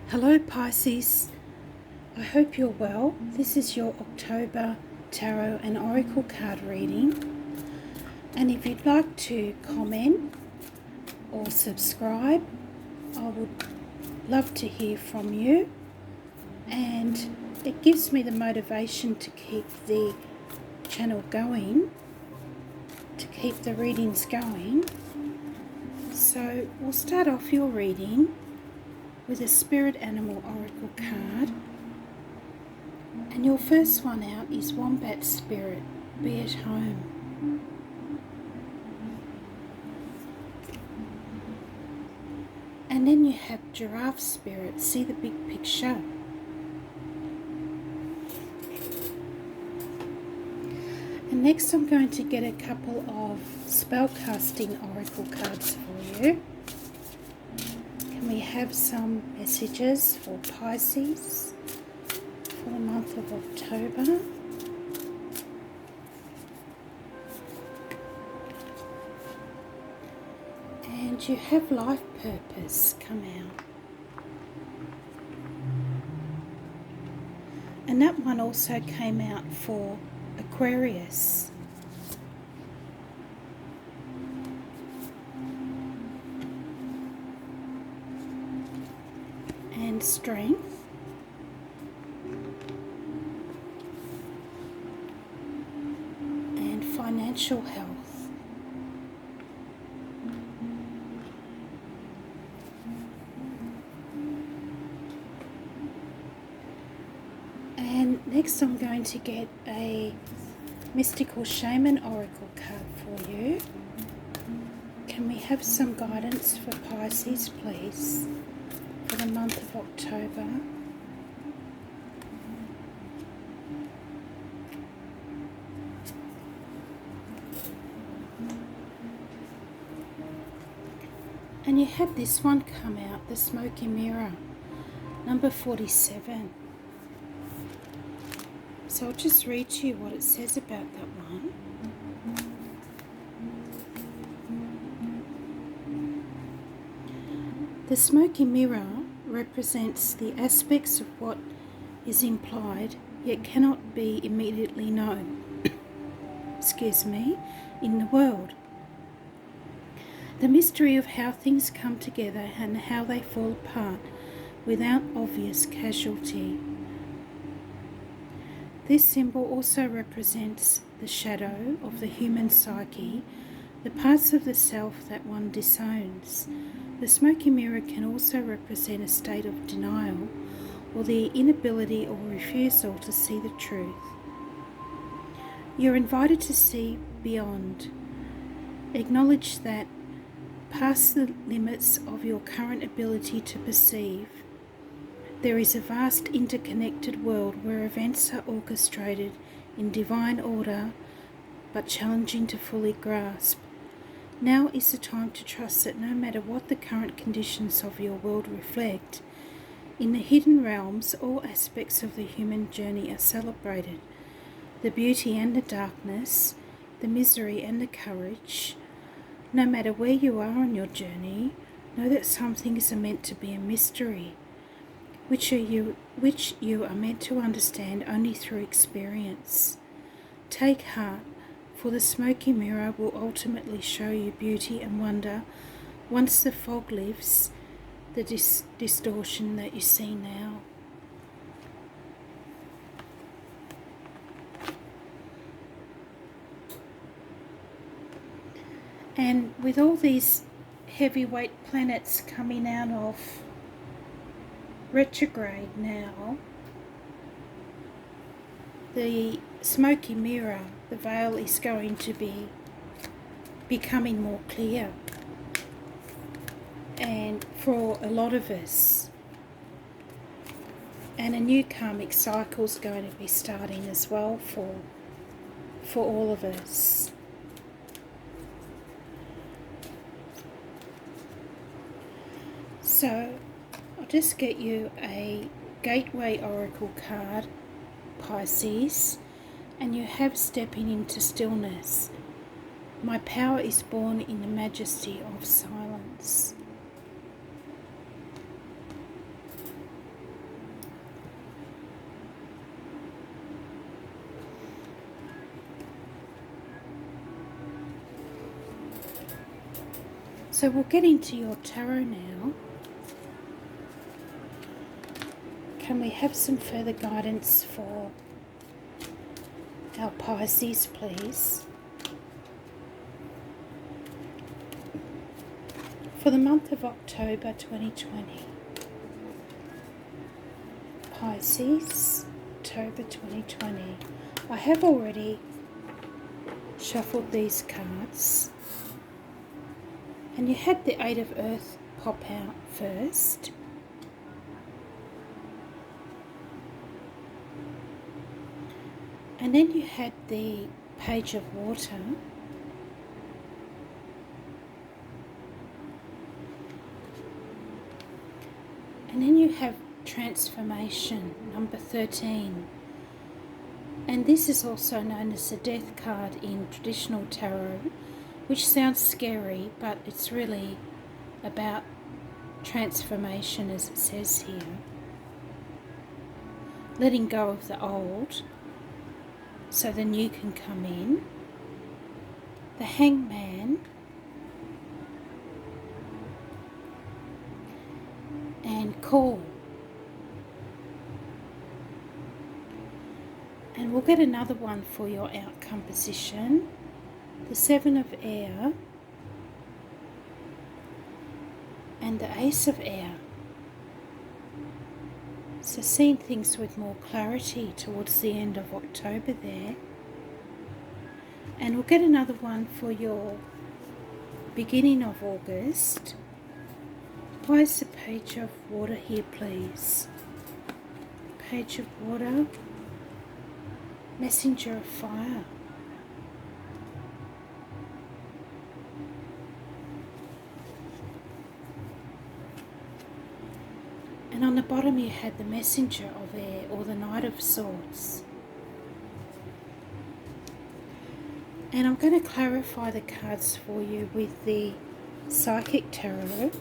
Hello Pisces, I hope you're well. This is your October Tarot and Oracle card reading, and if you'd like to comment or subscribe, I would love to hear from you, and it gives me the motivation to keep the channel going, to keep the readings going. So we'll start off your reading with a Spirit Animal Oracle card, and your first one out is Wombat Spirit, be at home. And then you have Giraffe Spirit, see the big picture. And next I'm going to get a couple of Spellcasting Oracle cards for you. We have some messages for Pisces for the month of October. And you have Life Purpose come out. And that one also came out for Aquarius. And Strength, and Financial Health. And next I'm going to get a Mystical Shaman Oracle card for you. Can we have some guidance for Pisces, please, for the month of October? And you have this one come out, the Smoky Mirror, number 47. So I'll just read to you what it says about that one. The Smoky Mirror represents the aspects of what is implied yet cannot be immediately known in the world. The mystery of how things come together and how they fall apart without obvious casualty. This symbol also represents the shadow of the human psyche, the parts of the self that one disowns. The Smoky Mirror can also represent a state of denial or the inability or refusal to see the truth. You're invited to see beyond. Acknowledge that past the limits of your current ability to perceive, there is a vast interconnected world where events are orchestrated in divine order but challenging to fully grasp. Now is the time to trust that no matter what the current conditions of your world reflect, in the hidden realms all aspects of the human journey are celebrated. The beauty and the darkness, the misery and the courage. No matter where you are on your journey, know that some things are meant to be a mystery, which you are meant to understand only through experience. Take heart, for the Smoky Mirror will ultimately show you beauty and wonder once the fog lifts, the distortion that you see now. And with all these heavyweight planets coming out of retrograde now, the Smoky Mirror, the veil is going to be becoming more clear. And for a lot of us, and a new karmic cycle is going to be starting as well for all of us. So I'll just get you a Gateway Oracle card, Pisces, and you have Stepping into Stillness. My power is born in the majesty of silence. So we'll get into your tarot now. Can we have some further guidance for our Pisces, please? For the month of October 2020. Pisces, October 2020. I have already shuffled these cards. And you had the Eight of Earth pop out first. And then you had the Page of Water. And then you have Transformation, number 13. And this is also known as the Death card in traditional tarot, which sounds scary, but it's really about transformation, as it says here. Letting go of the old so the new can come in. The Hangman. And Call. And we'll get another one for your outcome position. The Seven of Air and the Ace of Air. So seeing things with more clarity towards the end of October there. And we'll get another one for your beginning of August. Why is the Page of Water here, please? Page of Water. Messenger of Fire. And on the bottom you had the Messenger of Air, or the Knight of Swords. And I'm going to clarify the cards for you with the Psychic Tarot.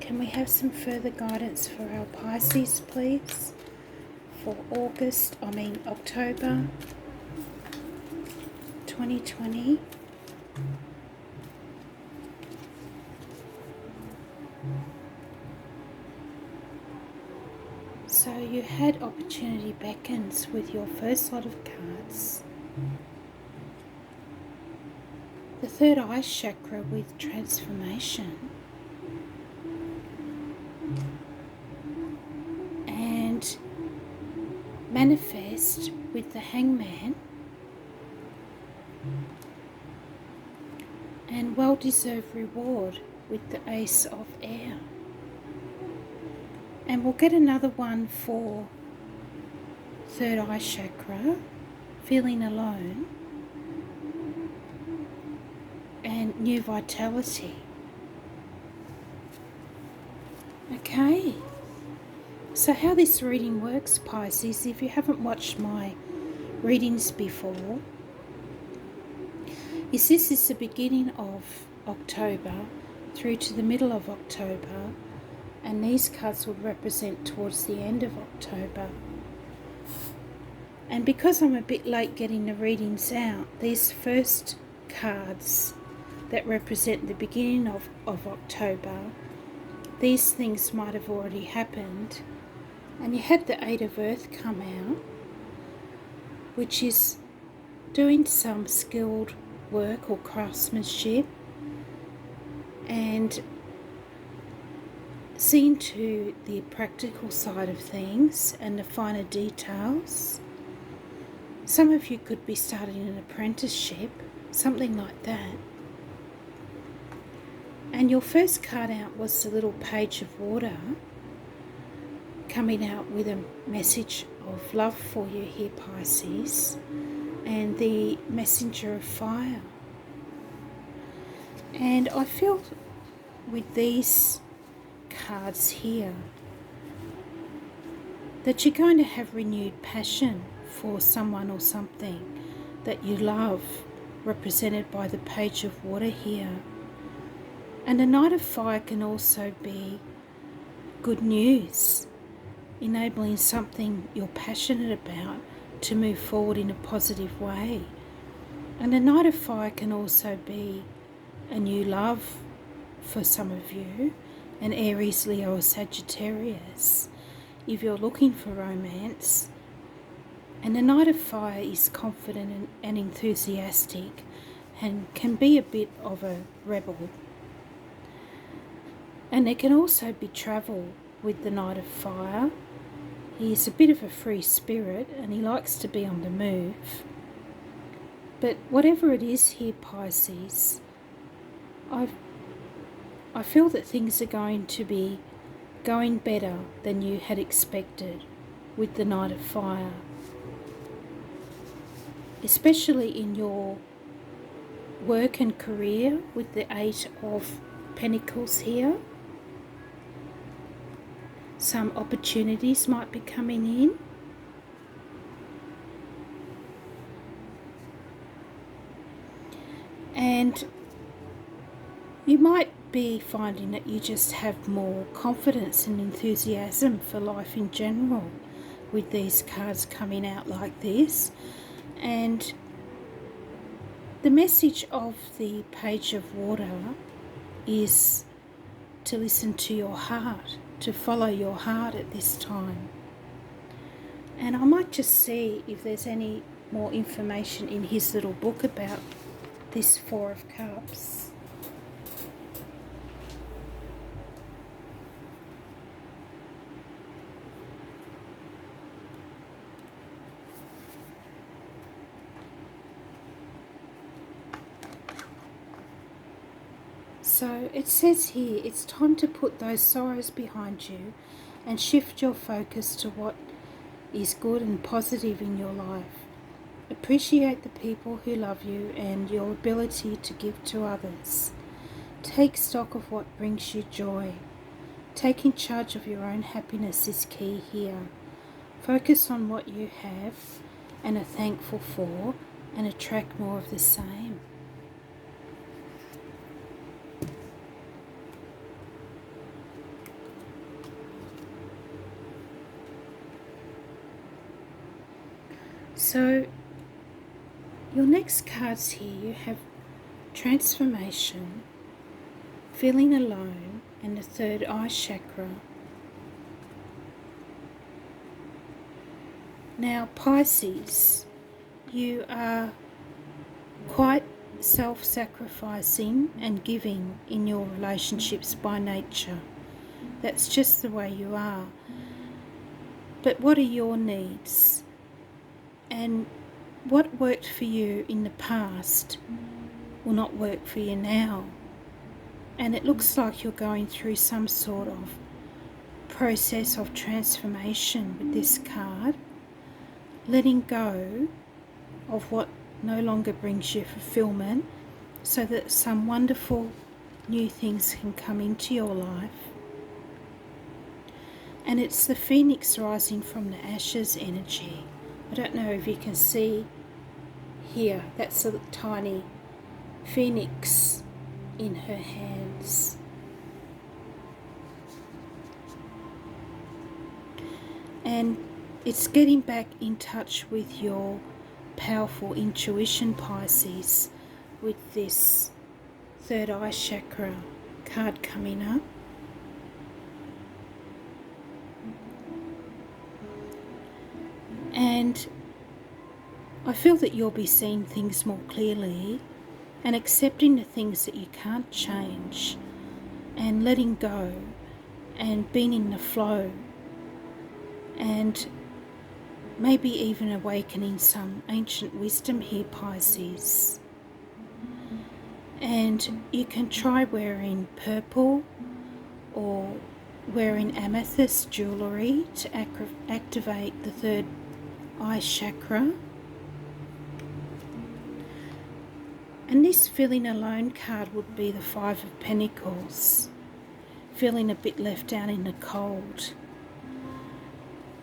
Can we have some further guidance for our Pisces, please? For October 2020. So you had opportunity beckons with your first lot of cards. The third eye chakra with transformation. And manifest with the Hangman. And well-deserved reward with the Ace of Air. And we'll get another one for third eye chakra, feeling alone, and new vitality. Okay, so how this reading works, Pisces, if you haven't watched my readings before, is this is the beginning of October through to the middle of October, and these cards would represent towards the end of October. And because I'm a bit late getting the readings out, these first cards that represent the beginning of October, these things might have already happened. And you had the Eight of Earth come out, which is doing some skilled work or craftsmanship and seeing to the practical side of things and the finer details. Some of you could be starting an apprenticeship, something like that. And your first card out was the little Page of Water, coming out with a message of love for you here, Pisces, and the Messenger of Fire. And I feel with these cards here that you're going to have renewed passion for someone or something that you love, represented by the Page of Water here. And the Knight of Fire can also be good news, enabling something you're passionate about to move forward in a positive way. And the Knight of Fire can also be a new love for some of you, an Aries, Leo or Sagittarius, if you're looking for romance. And the Knight of Fire is confident and enthusiastic and can be a bit of a rebel. And there can also be travel with the Knight of Fire. He's a bit of a free spirit and he likes to be on the move. But whatever it is here, Pisces, I feel that things are going to be going better than you had expected with the Knight of Fire. Especially in your work and career with the Eight of Pentacles here. Some opportunities might be coming in. And you might be finding that you just have more confidence and enthusiasm for life in general with these cards coming out like this. And the message of the Page of Water is to listen to your heart, to follow your heart at this time. And I might just see if there's any more information in his little book about this Four of Cups. So it says here, it's time to put those sorrows behind you and shift your focus to what is good and positive in your life. Appreciate the people who love you and your ability to give to others. Take stock of what brings you joy. Taking charge of your own happiness is key here. Focus on what you have and are thankful for and attract more of the same. So, your next cards here, you have transformation, feeling alone, and the third eye chakra. Now, Pisces, you are quite self-sacrificing and giving in your relationships by nature. That's just the way you are. But what are your needs? And what worked for you in the past will not work for you now. And it looks like you're going through some sort of process of transformation with this card, letting go of what no longer brings you fulfillment so that some wonderful new things can come into your life. And it's the phoenix rising from the ashes energy. I don't know if you can see here, that's a tiny phoenix in her hands. And it's getting back in touch with your powerful intuition, Pisces, with this third eye chakra card coming up. And I feel that you'll be seeing things more clearly and accepting the things that you can't change and letting go and being in the flow and maybe even awakening some ancient wisdom here, Pisces. And you can try wearing purple or wearing amethyst jewellery to activate the third eye chakra. And this feeling alone card would be the Five of Pentacles, feeling a bit left out in the cold.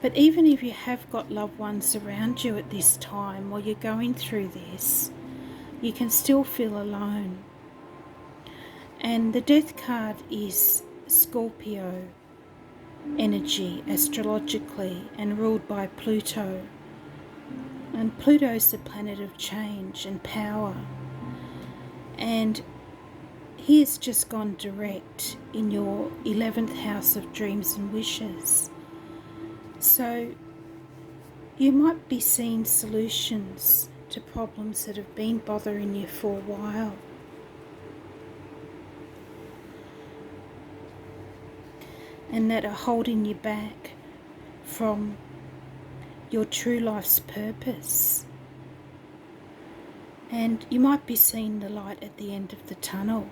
But even if you have got loved ones around you at this time while you're going through this, you can still feel alone. And the Death card is Scorpio energy astrologically and ruled by Pluto. And Pluto's the planet of change and power. And he has just gone direct in your 11th house of dreams and wishes. So you might be seeing solutions to problems that have been bothering you for a while. And that are holding you back from your true life's purpose. And you might be seeing the light at the end of the tunnel.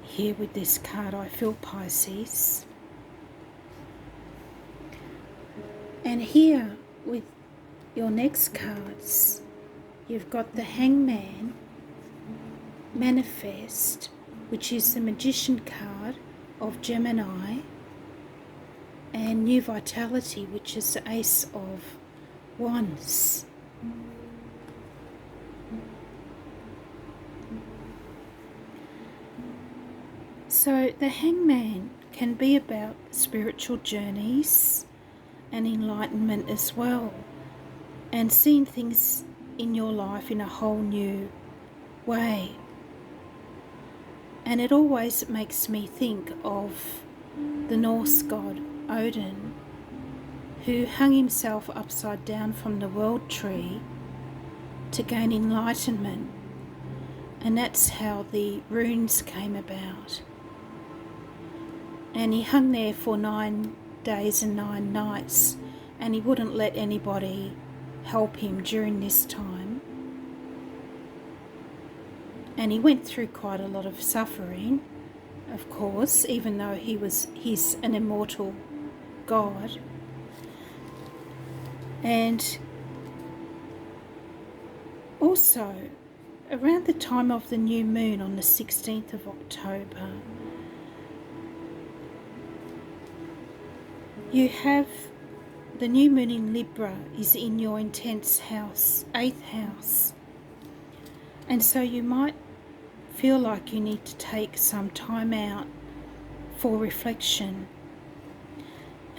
Here with this card, I feel, Pisces. And here with your next cards, you've got the Hangman, Manifest, which is the Magician card of Gemini, and New Vitality, which is the Ace of Wands. So the Hangman can be about spiritual journeys and enlightenment as well, and seeing things in your life in a whole new way. And it always makes me think of the Norse god Odin, who hung himself upside down from the world tree to gain enlightenment. And that's how the runes came about. And he hung there for 9 days and 9 nights, and he wouldn't let anybody help him during this time. And he went through quite a lot of suffering, of course, even though he's an immortal god. And also, around the time of the new moon on the 16th of October, you have the new moon in Libra is in your intense house, 8th house. And so you might feel like you need to take some time out for reflection.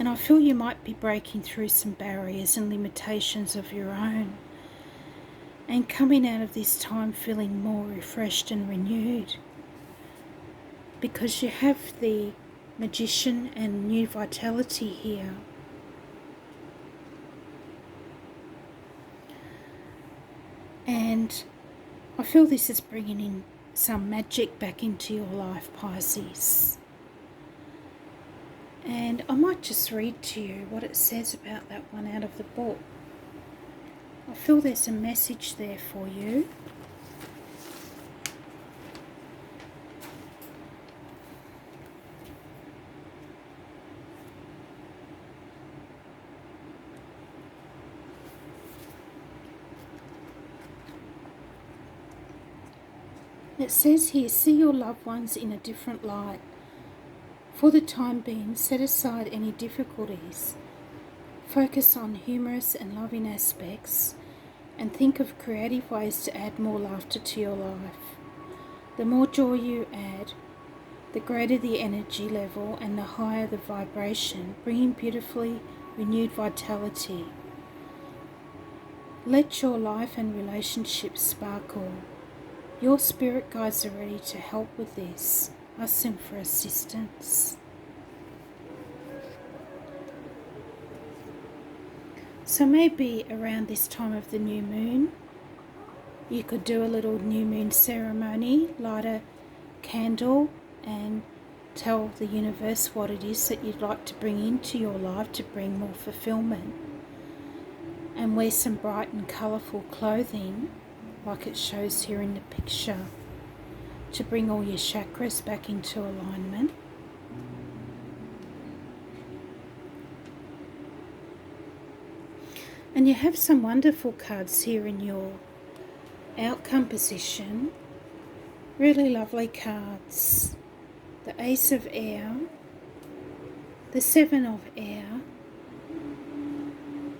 And I feel you might be breaking through some barriers and limitations of your own, and coming out of this time feeling more refreshed and renewed, because you have the Magician and New Vitality here. And I feel this is bringing in some magic back into your life, Pisces. And I might just read to you what it says about that one out of the book. I feel there's a message there for you. It says here, see your loved ones in a different light. For the time being, set aside any difficulties. Focus on humorous and loving aspects, and think of creative ways to add more laughter to your life. The more joy you add, the greater the energy level and the higher the vibration, bringing beautifully renewed vitality. Let your life and relationships sparkle. Your spirit guides are ready to help with this. Ask them for assistance. So maybe around this time of the new moon, you could do a little new moon ceremony, light a candle and tell the universe what it is that you'd like to bring into your life to bring more fulfillment. And wear some bright and colourful clothing, like it shows here in the picture, to bring all your chakras back into alignment. And you have some wonderful cards here in your outcome position. Really lovely cards. The Ace of Air, the Seven of Air,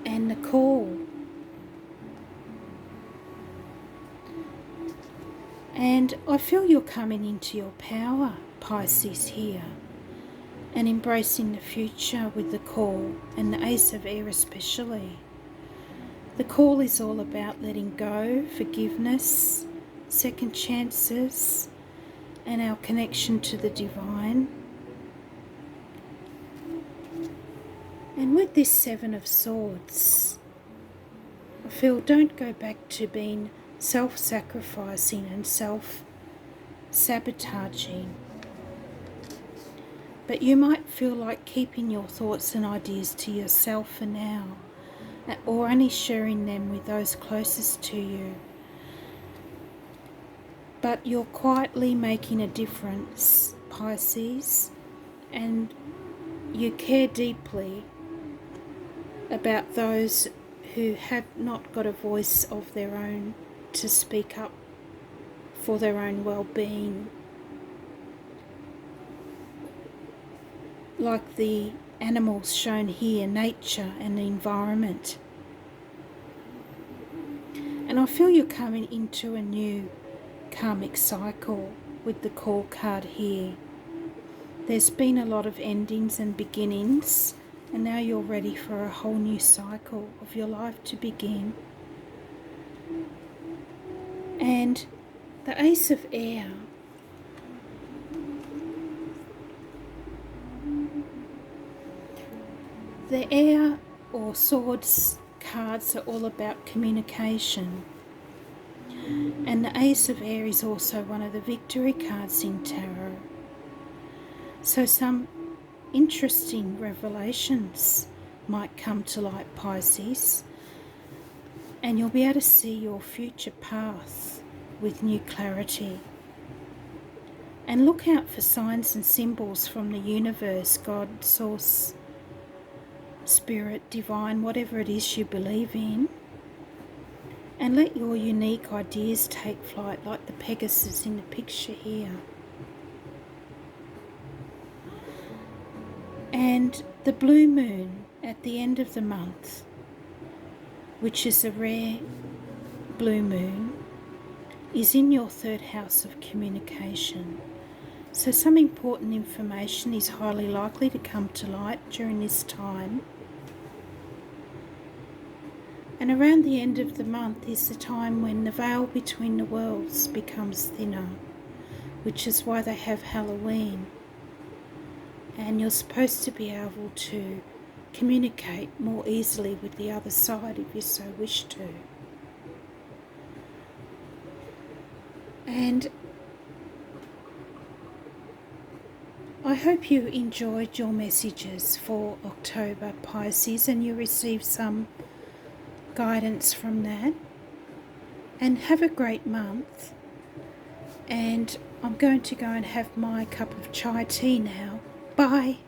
and the Call. And I feel you're coming into your power, Pisces, here, and embracing the future with the Call and the Ace of Air especially. The Call is all about letting go, forgiveness, second chances, and our connection to the divine. And with this Seven of Swords, I feel don't go back to being self-sacrificing and self-sabotaging. But you might feel like keeping your thoughts and ideas to yourself for now, or only sharing them with those closest to you. But you're quietly making a difference, Pisces, and you care deeply about those who have not got a voice of their own to speak up for their own well-being. Like the animals shown here, nature and the environment. And I feel you're coming into a new karmic cycle with the Call card here. There's been a lot of endings and beginnings, and now you're ready for a whole new cycle of your life to begin. And the Ace of Air, the Air or Swords cards are all about communication. And the Ace of Air is also one of the victory cards in tarot. So some interesting revelations might come to light, Pisces, and you'll be able to see your future path with new clarity. And look out for signs and symbols from the universe, God, Source, Spirit, Divine, whatever it is you believe in. And let your unique ideas take flight like the Pegasus in the picture here. And the blue moon at the end of the month, which is a rare blue moon, is in your third house of communication. So some important information is highly likely to come to light during this time. And around the end of the month is the time when the veil between the worlds becomes thinner, which is why they have Halloween. And you're supposed to be able to communicate more easily with the other side if you so wish to. And I hope you enjoyed your messages for October, Pisces, and you received some guidance from that. And have a great month. And I'm going to go and have my cup of chai tea now. Bye.